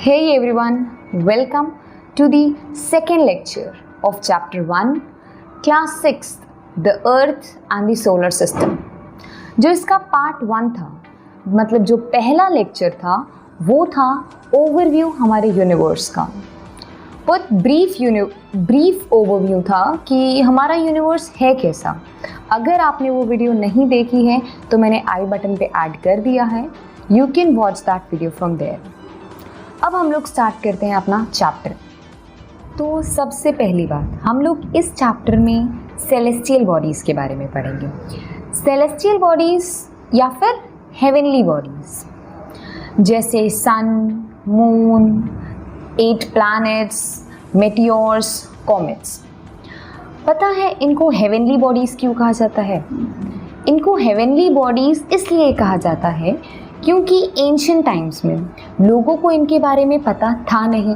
Hey everyone, welcome to the second lecture of chapter 1, class 6, the earth and the solar system. जो इसका part 1 था, मतलब जो पहला लेक्चर था वो था ओवरव्यू हमारे यूनिवर्स का। बहुत ब्रीफ ओवरव्यू था कि हमारा यूनिवर्स है कैसा। अगर आपने वो वीडियो नहीं देखी है तो मैंने आई बटन पे ऐड कर दिया है, you can watch that video from there. अब हम लोग स्टार्ट करते हैं अपना चैप्टर। तो सबसे पहली बात, हम लोग इस चैप्टर में सेलेस्टियल बॉडीज़ के बारे में पढ़ेंगे। सेलेस्टियल बॉडीज़ या फिर हेवनली बॉडीज़ जैसे सन, मून, 8 प्लैनेट्स, मेटियोर्स, कॉमेट्स। पता है इनको हेवनली बॉडीज़ क्यों कहा जाता है? इनको हेवनली बॉडीज़ इसलिए कहा जाता है क्योंकि एंशिएंट टाइम्स में लोगों को इनके बारे में पता था नहीं,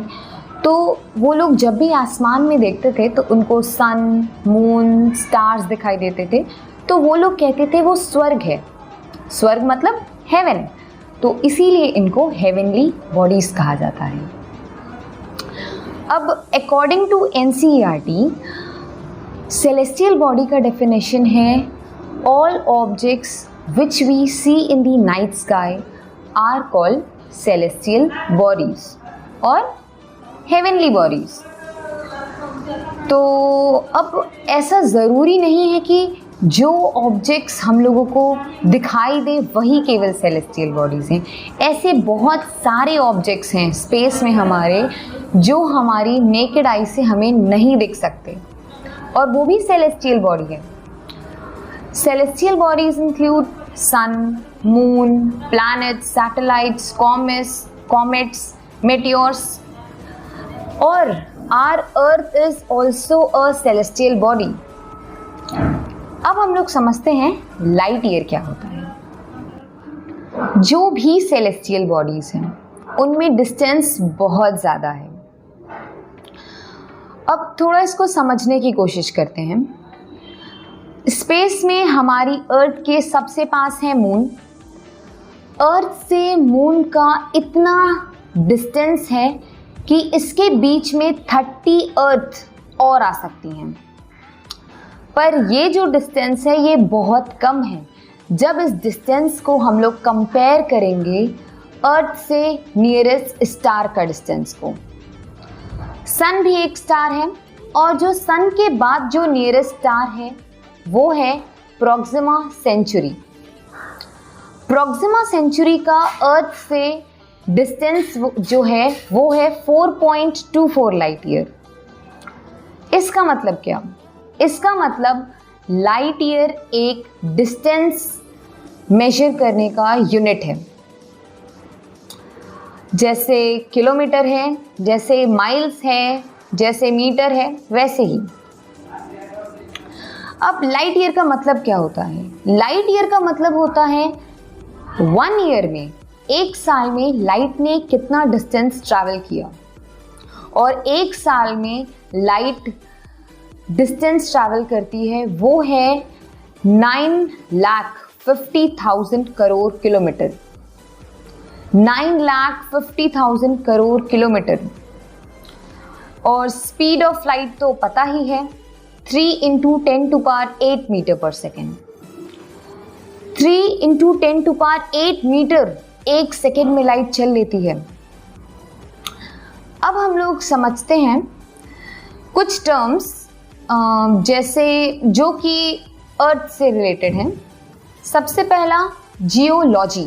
तो वो लोग जब भी आसमान में देखते थे तो उनको सन, मून, स्टार्स दिखाई देते थे, तो वो लोग कहते थे वो स्वर्ग है। स्वर्ग मतलब हेवन, तो इसीलिए इनको हेवनली बॉडीज़ कहा जाता है। अब according to NCERT celestial body का डेफिनेशन है all objects which we see in the night sky are called celestial bodies और heavenly bodies। तो अब ऐसा ज़रूरी नहीं है कि जो ऑब्जेक्ट्स हम लोगों को दिखाई दे वही केवल सेलेस्टियल बॉडीज़ हैं। ऐसे बहुत सारे ऑब्जेक्ट्स हैं स्पेस में हमारे जो हमारी नेकेड आई से हमें नहीं दिख सकते और वो भी सेलेस्टियल बॉडी है। Celestial bodies include sun, moon, planets, satellites, comets, meteors, और our Earth is also a celestial body। अब हम लोग समझते हैं लाइट ईयर क्या होता है। जो भी सेलेस्टियल बॉडीज हैं उनमें डिस्टेंस बहुत ज़्यादा है। अब थोड़ा इसको समझने की कोशिश करते हैं। स्पेस में हमारी अर्थ के सबसे पास है मून। अर्थ से मून का इतना डिस्टेंस है कि इसके बीच में 30 अर्थ और आ सकती हैं, पर ये जो डिस्टेंस है ये बहुत कम है जब इस डिस्टेंस को हम लोग कंपेयर करेंगे अर्थ से नियरेस्ट स्टार का डिस्टेंस को। सन भी एक स्टार है और जो सन के बाद जो नियरेस्ट स्टार है वो है प्रॉक्सिमा सेंचुरी। प्रॉक्सिमा सेंचुरी का अर्थ से डिस्टेंस जो है वो है 4.24 लाइट ईयर। इसका मतलब क्या? इसका मतलब लाइट ईयर एक डिस्टेंस मेजर करने का यूनिट है। जैसे किलोमीटर है, जैसे माइल्स है, जैसे मीटर है, वैसे ही। अब लाइट ईयर का मतलब क्या होता है? लाइट ईयर का मतलब होता है 1 ईयर में, एक साल में लाइट ने कितना डिस्टेंस ट्रैवल किया, और एक साल में लाइट डिस्टेंस ट्रैवल करती है वो है 9,50,000 करोड़ किलोमीटर। 9,50,000 करोड़ किलोमीटर। और स्पीड ऑफ लाइट तो पता ही है, 3 × 10⁸ मीटर पर सेकेंड। 3 × 10⁸ मीटर एक सेकेंड में लाइट चल लेती है। अब हम लोग समझते हैं कुछ टर्म्स जैसे जो कि अर्थ से रिलेटेड हैं। सबसे पहला जियोलॉजी।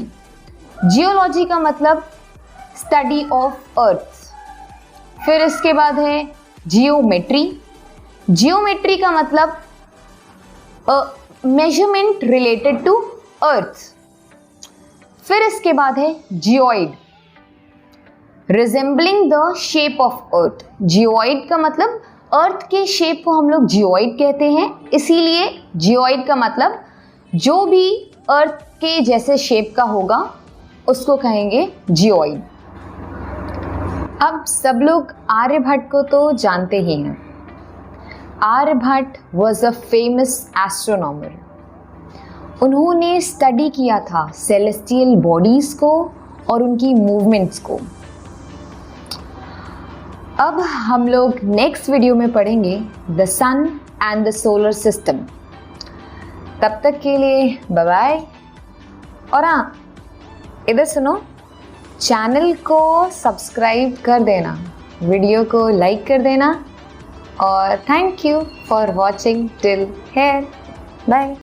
जियोलॉजी का मतलब स्टडी ऑफ अर्थ। फिर इसके बाद है जियोमेट्री। जियोमेट्री का मतलब मेजरमेंट रिलेटेड टू अर्थ। फिर इसके बाद है geoid, resembling the shape of earth. Geoid का मतलब अर्थ के शेप को हम लोग जियोइड कहते हैं, इसीलिए जियोइड का मतलब जो भी अर्थ के जैसे शेप का होगा उसको कहेंगे जियोइड। अब सब लोग आर्यभट्ट को तो जानते ही हैं। Aryabhatta was a famous astronomer. उन्होंने स्टडी किया था सेलेस्टियल बॉडीज़ को और उनकी मूवमेंट्स को। अब हम लोग नेक्स्ट वीडियो में पढ़ेंगे the sun and the solar system. तब तक के लिए बाय बाय। और हाँ, इधर सुनो, चैनल को सब्सक्राइब कर देना, वीडियो को लाइक कर देना और thank you for watching till here. Bye.